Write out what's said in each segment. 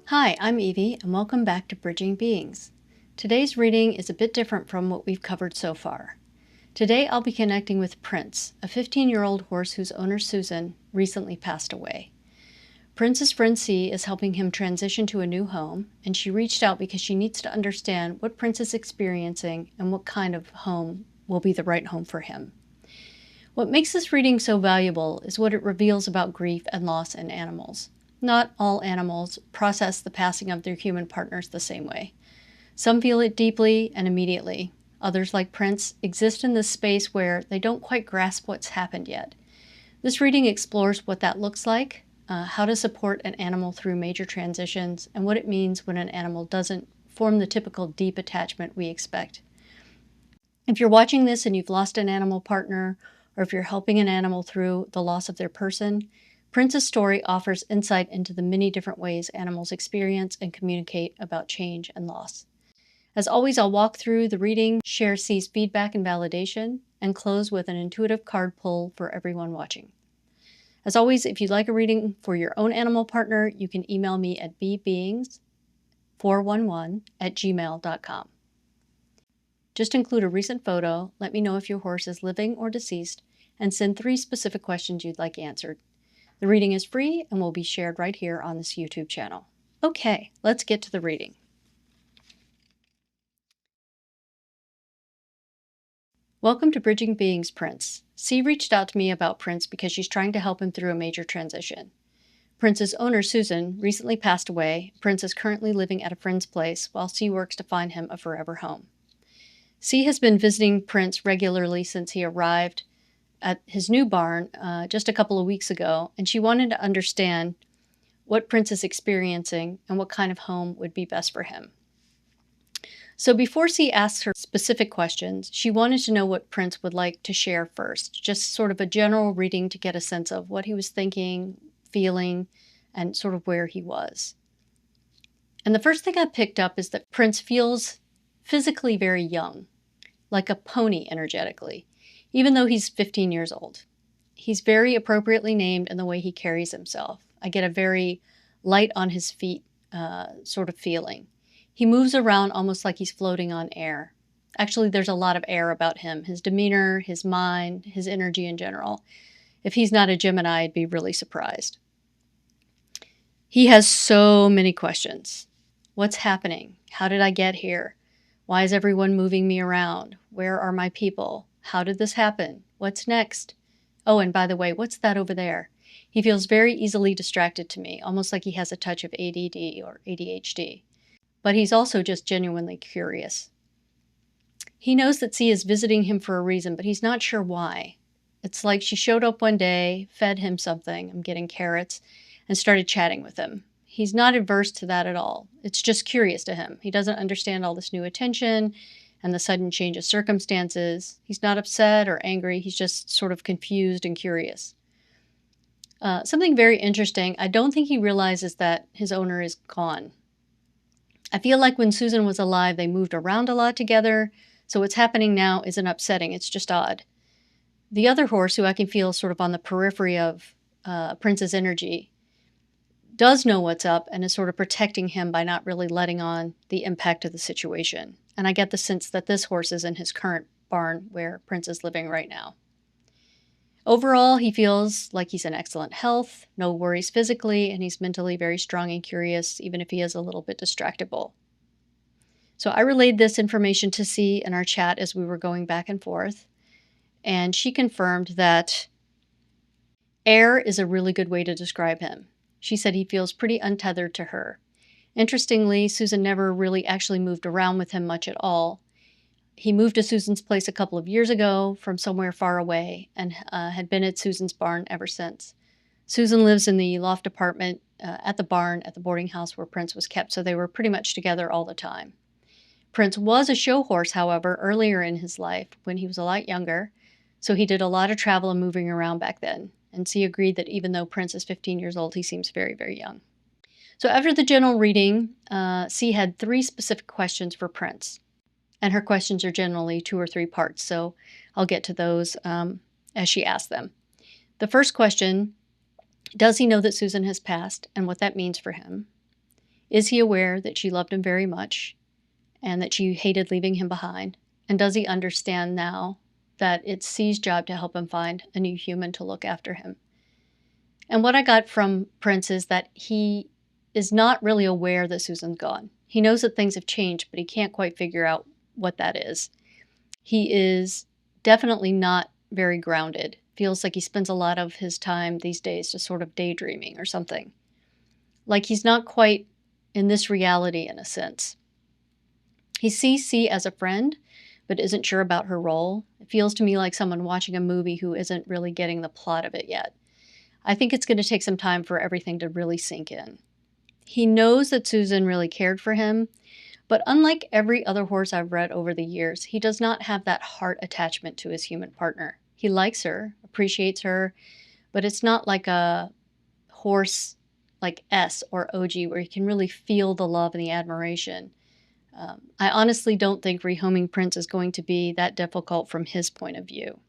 Hi, I'm Evie, and welcome back to Bridging Beings. Today's reading is a bit different from what we've covered so far. Today I'll be connecting with Prince, a 15-year-old horse whose owner, Susan, recently passed away. Prince's friend C is helping him transition to a new home, and she reached out because she needs to understand what Prince is experiencing and what kind of home will be the right home for him. What makes this reading so valuable is what it reveals about grief and loss in animals. Not all animals process the passing of their human partners the same way. Some feel it deeply and immediately. Others, like Prince, exist in this space where they don't quite grasp what's happened yet. This reading explores what that looks like, how to support an animal through major transitions, and what it means when an animal doesn't form the typical deep attachment we expect. If you're watching this and you've lost an animal partner, or if you're helping an animal through the loss of their person, Prince's story offers insight into the many different ways animals experience and communicate about change and loss. As always, I'll walk through the reading, share C's feedback and validation, and close with an intuitive card pull for everyone watching. As always, if you'd like a reading for your own animal partner, you can email me at bbeings411@gmail.com. Just include a recent photo, let me know if your horse is living or deceased, and send 3 specific questions you'd like answered. The reading is free and will be shared right here on this YouTube channel. Okay, let's get to the reading. Welcome to Bridging Beings, Prince. C reached out to me about Prince because she's trying to help him through a major transition. Prince's owner, Susan, recently passed away. Prince is currently living at a friend's place while C works to find him a forever home. C has been visiting Prince regularly since he arrived at his new barn just a couple of weeks ago, and she wanted to understand what Prince is experiencing and what kind of home would be best for him. So before C asks her specific questions, she wanted to know what Prince would like to share first, just sort of a general reading to get a sense of what he was thinking, feeling, and sort of where he was. And the first thing I picked up is that Prince feels physically very young, like a pony energetically, even though he's 15 years old. He's very appropriately named in the way he carries himself. I get a very light on his feet sort of feeling. He moves around almost like he's floating on air. Actually, there's a lot of air about him, his demeanor, his mind, his energy in general. If he's not a Gemini, I'd be really surprised. He has so many questions. What's happening? How did I get here? Why is everyone moving me around? Where are my people? How did this happen? What's next? Oh, and by the way, what's that over there? He feels very easily distracted to me, almost like he has a touch of ADD or ADHD. But he's also just genuinely curious. He knows that C is visiting him for a reason, but he's not sure why. It's like she showed up one day, fed him something, I'm getting carrots, and started chatting with him. He's not averse to that at all. It's just curious to him. He doesn't understand all this new attention and the sudden change of circumstances. He's not upset or angry. He's just sort of confused and curious. Something very interesting, I don't think he realizes that his owner is gone. I feel like when Susan was alive, they moved around a lot together, so what's happening now isn't upsetting. It's just odd. The other horse, who I can feel sort of on the periphery of Prince's energy, does know what's up and is sort of protecting him by not really letting on the impact of the situation. And I get the sense that this horse is in his current barn where Prince is living right now. Overall, he feels like he's in excellent health, no worries physically, and he's mentally very strong and curious, even if he is a little bit distractible. So I relayed this information to C in our chat as we were going back and forth, and she confirmed that air is a really good way to describe him. She said he feels pretty untethered to her. Interestingly, Susan never really actually moved around with him much at all. He moved to Susan's place a couple of years ago from somewhere far away and had been at Susan's barn ever since. Susan lives in the loft apartment at the barn at the boarding house where Prince was kept, so they were pretty much together all the time. Prince was a show horse, however, earlier in his life when he was a lot younger, so he did a lot of travel and moving around back then. And C agreed that even though Prince is 15 years old, he seems very, very young. So after the general reading, C had 3 specific questions for Prince. And her questions are generally 2 or 3 parts, so I'll get to those as she asked them. The first question, does he know that Susan has passed and what that means for him? Is he aware that she loved him very much and that she hated leaving him behind? And does he understand now that it's C's job to help him find a new human to look after him? And what I got from Prince is that he is not really aware that Susan's gone. He knows that things have changed, but he can't quite figure out what that is. He is definitely not very grounded. Feels like he spends a lot of his time these days just sort of daydreaming or something. Like he's not quite in this reality in a sense. He sees C as a friend, but isn't sure about her role. It feels to me like someone watching a movie who isn't really getting the plot of it yet. I think it's going to take some time for everything to really sink in. He knows that Susan really cared for him, but unlike every other horse I've read over the years, he does not have that heart attachment to his human partner. He likes her, appreciates her, but it's not like a horse like S or OG where you can really feel the love and the admiration. I honestly don't think Rehoming Prince is going to be that difficult from his point of view.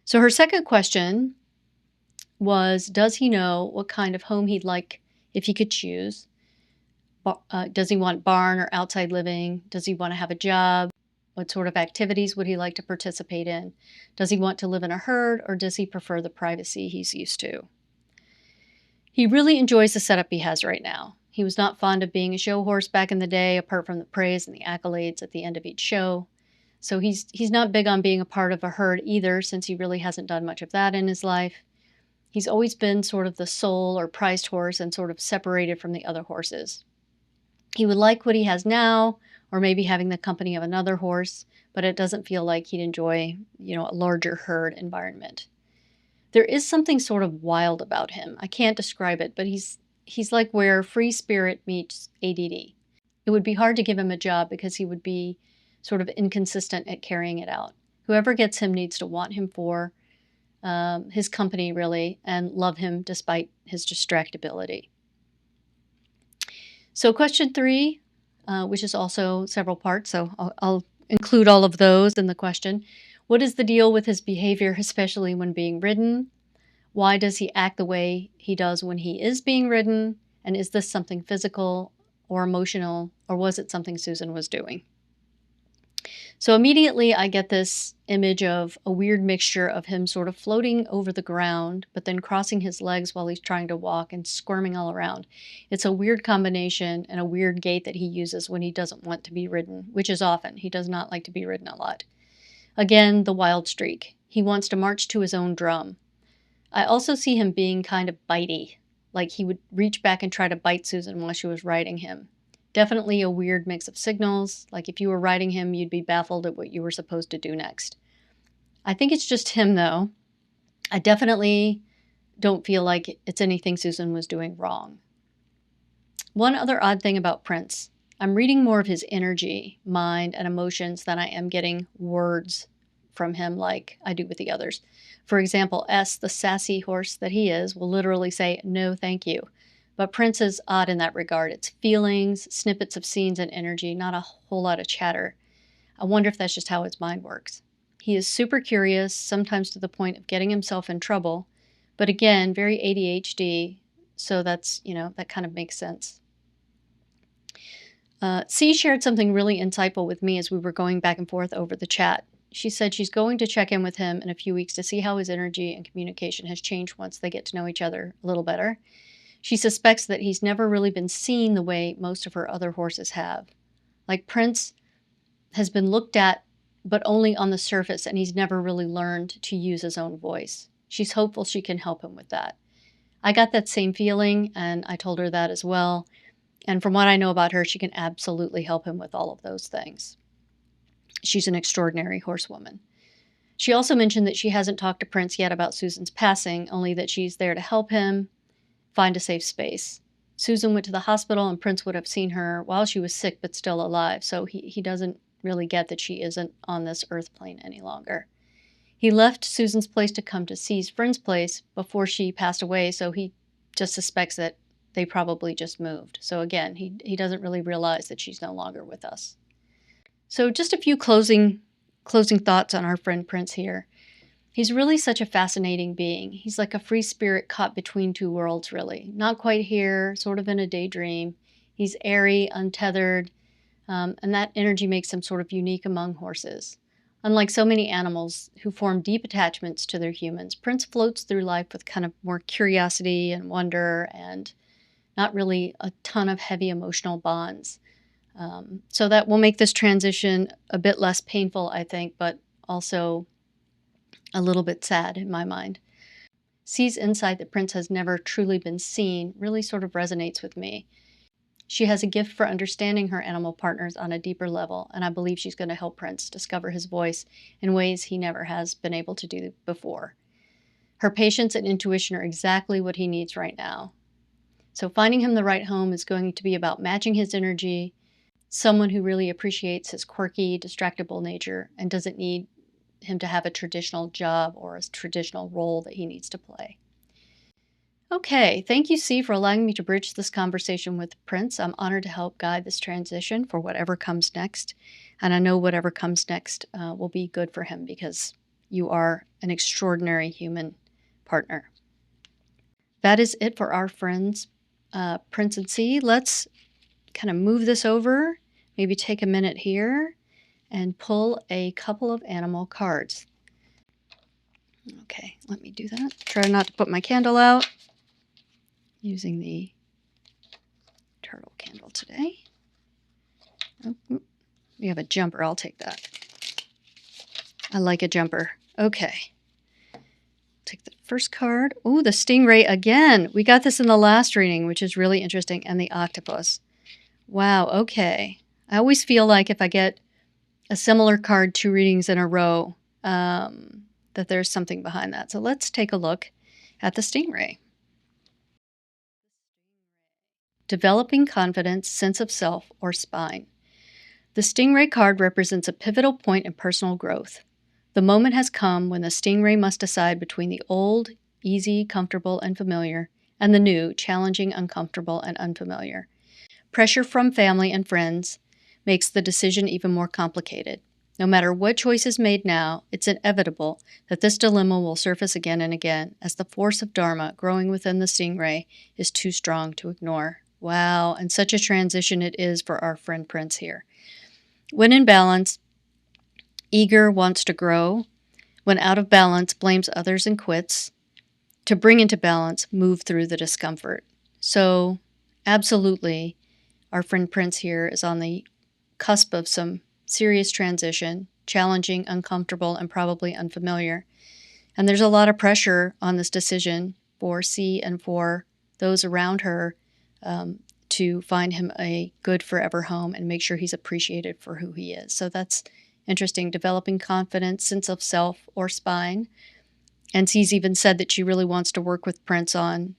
So her second question was, does he know what kind of home he'd like if he could choose? Does he want barn or outside living? Does he want to have a job? What sort of activities would he like to participate in? Does he want to live in a herd, or does he prefer the privacy he's used to? He really enjoys the setup he has right now. He was not fond of being a show horse back in the day, apart from the praise and the accolades at the end of each show. So he's not big on being a part of a herd either, since he really hasn't done much of that in his life. He's always been sort of the sole or prized horse and sort of separated from the other horses. He would like what he has now, or maybe having the company of another horse, but it doesn't feel like he'd enjoy, a larger herd environment. There is something sort of wild about him. I can't describe it, but he's like where free spirit meets ADD. It would be hard to give him a job because he would be sort of inconsistent at carrying it out. Whoever gets him needs to want him for his company, really, and love him despite his distractibility. So question 3, which is also several parts, so I'll include all of those in the question. What is the deal with his behavior, especially when being ridden? Why does he act the way he does when he is being ridden? And is this something physical or emotional, or was it something Susan was doing? So immediately I get this image of a weird mixture of him sort of floating over the ground, but then crossing his legs while he's trying to walk and squirming all around. It's a weird combination and a weird gait that he uses when he doesn't want to be ridden, which is often. He does not like to be ridden a lot. Again, the wild streak. He wants to march to his own drum. I also see him being kind of bitey, like he would reach back and try to bite Susan while she was riding him. Definitely a weird mix of signals, like if you were riding him, you'd be baffled at what you were supposed to do next. I think it's just him, though. I definitely don't feel like it's anything Susan was doing wrong. One other odd thing about Prince, I'm reading more of his energy, mind, and emotions than I am getting words from him like I do with the others. For example, S, the sassy horse that he is, will literally say, "No, thank you." But Prince is odd in that regard. It's feelings, snippets of scenes and energy, not a whole lot of chatter. I wonder if that's just how his mind works. He is super curious, sometimes to the point of getting himself in trouble, but again, very ADHD, so that's, that kind of makes sense. C shared something really insightful with me as we were going back and forth over the chat. She said she's going to check in with him in a few weeks to see how his energy and communication has changed once they get to know each other a little better. She suspects that he's never really been seen the way most of her other horses have. Like Prince has been looked at, but only on the surface, and he's never really learned to use his own voice. She's hopeful she can help him with that. I got that same feeling, and I told her that as well. And from what I know about her, she can absolutely help him with all of those things. She's an extraordinary horsewoman. She also mentioned that she hasn't talked to Prince yet about Susan's passing, only that she's there to help him find a safe space. Susan went to the hospital and Prince would have seen her while she was sick but still alive, so he doesn't really get that she isn't on this earth plane any longer. He left Susan's place to come to C's friend's place before she passed away, so he just suspects that they probably just moved. So again, he doesn't really realize that she's no longer with us. So just a few closing thoughts on our friend Prince here. He's really such a fascinating being. He's like a free spirit caught between two worlds, really. Not quite here, sort of in a daydream. He's airy, untethered, and that energy makes him sort of unique among horses. Unlike so many animals who form deep attachments to their humans, Prince floats through life with kind of more curiosity and wonder and not really a ton of heavy emotional bonds. So that will make this transition a bit less painful, I think, but also a little bit sad in my mind. C's insight that Prince has never truly been seen really sort of resonates with me. She has a gift for understanding her animal partners on a deeper level, and I believe she's going to help Prince discover his voice in ways he never has been able to do before. Her patience and intuition are exactly what he needs right now. So finding him the right home is going to be about matching his energy, someone who really appreciates his quirky, distractible nature and doesn't need him to have a traditional job or a traditional role that he needs to play. Okay, thank you, C, for allowing me to bridge this conversation with Prince. I'm honored to help guide this transition for whatever comes next. And I know whatever comes next will be good for him because you are an extraordinary human partner. That is it for our friends, Prince and C. Let's kind of move this over, maybe take a minute here and pull a couple of animal cards. Okay, let me do that. Try not to put my candle out. Using the turtle candle today. Oh, we have a jumper. I'll take that. I like a jumper. Okay. Take the first card. Oh, the stingray again. We got this in the last reading, which is really interesting. And the octopus. Wow, okay. I always feel like if I get a similar card 2 readings in a row, that there's something behind that. So let's take a look at the stingray. Developing confidence, sense of self, or spine. The stingray card represents a pivotal point in personal growth. The moment has come when the stingray must decide between the old, easy, comfortable, and familiar, and the new, challenging, uncomfortable, and unfamiliar. Pressure from family and friends makes the decision even more complicated. No matter what choice is made now, it's inevitable that this dilemma will surface again and again as the force of Dharma growing within the stingray is too strong to ignore. Wow, and such a transition it is for our friend Prince here. When in balance, eager wants to grow. When out of balance, blames others and quits. To bring into balance, move through the discomfort. So, absolutely, our friend Prince here is on the cusp of some serious transition, challenging, uncomfortable, and probably unfamiliar. And there's a lot of pressure on this decision for C and for those around her to find him a good forever home and make sure he's appreciated for who he is. So that's interesting. Developing confidence, sense of self, or spine. And C's even said that she really wants to work with Prince on,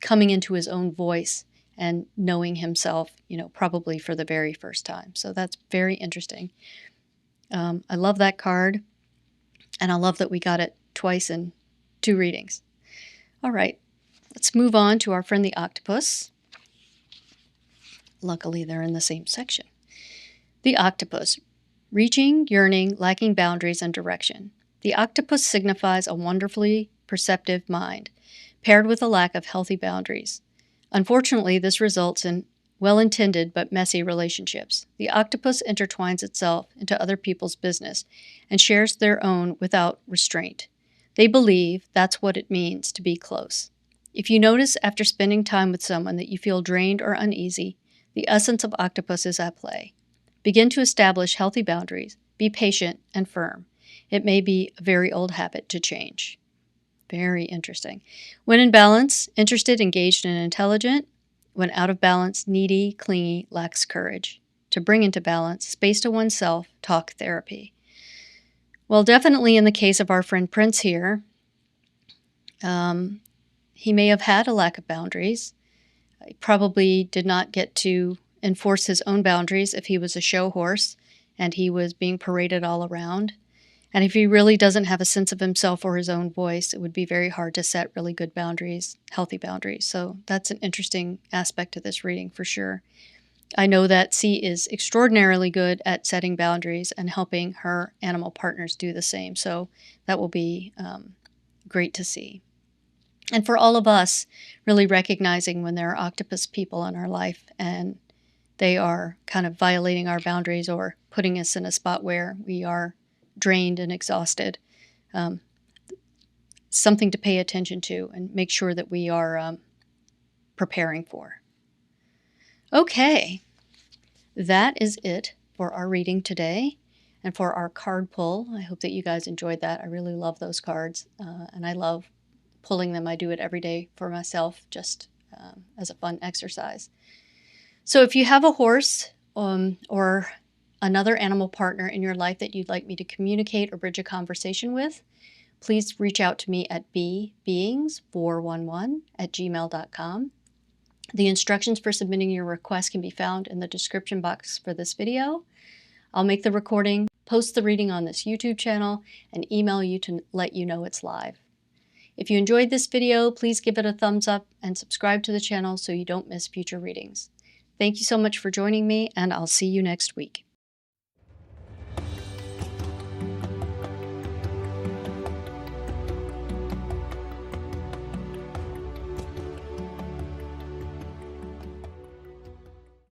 coming into his own voice and knowing himself, probably for the very first time. So that's very interesting. I love that card. And I love that we got it twice in 2 readings. All right. Let's move on to our friend the octopus. Luckily, they're in the same section. The octopus. Reaching, yearning, lacking boundaries and direction. The octopus signifies a wonderfully perceptive mind, paired with a lack of healthy boundaries. Unfortunately, this results in well-intended but messy relationships. The octopus intertwines itself into other people's business and shares their own without restraint. They believe that's what it means to be close. If you notice after spending time with someone that you feel drained or uneasy, the essence of octopus is at play. Begin to establish healthy boundaries. Be patient and firm. It may be a very old habit to change. Very interesting. When in balance, interested, engaged, and intelligent. When out of balance, needy, clingy, lacks courage. To bring into balance, space to oneself, talk therapy. Well, definitely in the case of our friend Prince here, he may have had a lack of boundaries. He probably did not get to enforce his own boundaries if he was a show horse and he was being paraded all around. And if he really doesn't have a sense of himself or his own voice, it would be very hard to set really good boundaries, healthy boundaries. So that's an interesting aspect of this reading for sure. I know that C is extraordinarily good at setting boundaries and helping her animal partners do the same. So that will be great to see. And for all of us, really recognizing when there are octopus people in our life and they are kind of violating our boundaries or putting us in a spot where we are drained and exhausted. Something to pay attention to and make sure that we are preparing for. Okay, that is it for our reading today and for our card pull. I hope that you guys enjoyed that. I really love those cards, and I love pulling them. I do it every day for myself, just as a fun exercise. So if you have a horse or another animal partner in your life that you'd like me to communicate or bridge a conversation with, please reach out to me at bbeings411@gmail.com. The instructions for submitting your request can be found in the description box for this video. I'll make the recording, post the reading on this YouTube channel, and email you to let you know it's live. If you enjoyed this video, please give it a thumbs up and subscribe to the channel so you don't miss future readings. Thank you so much for joining me, and I'll see you next week.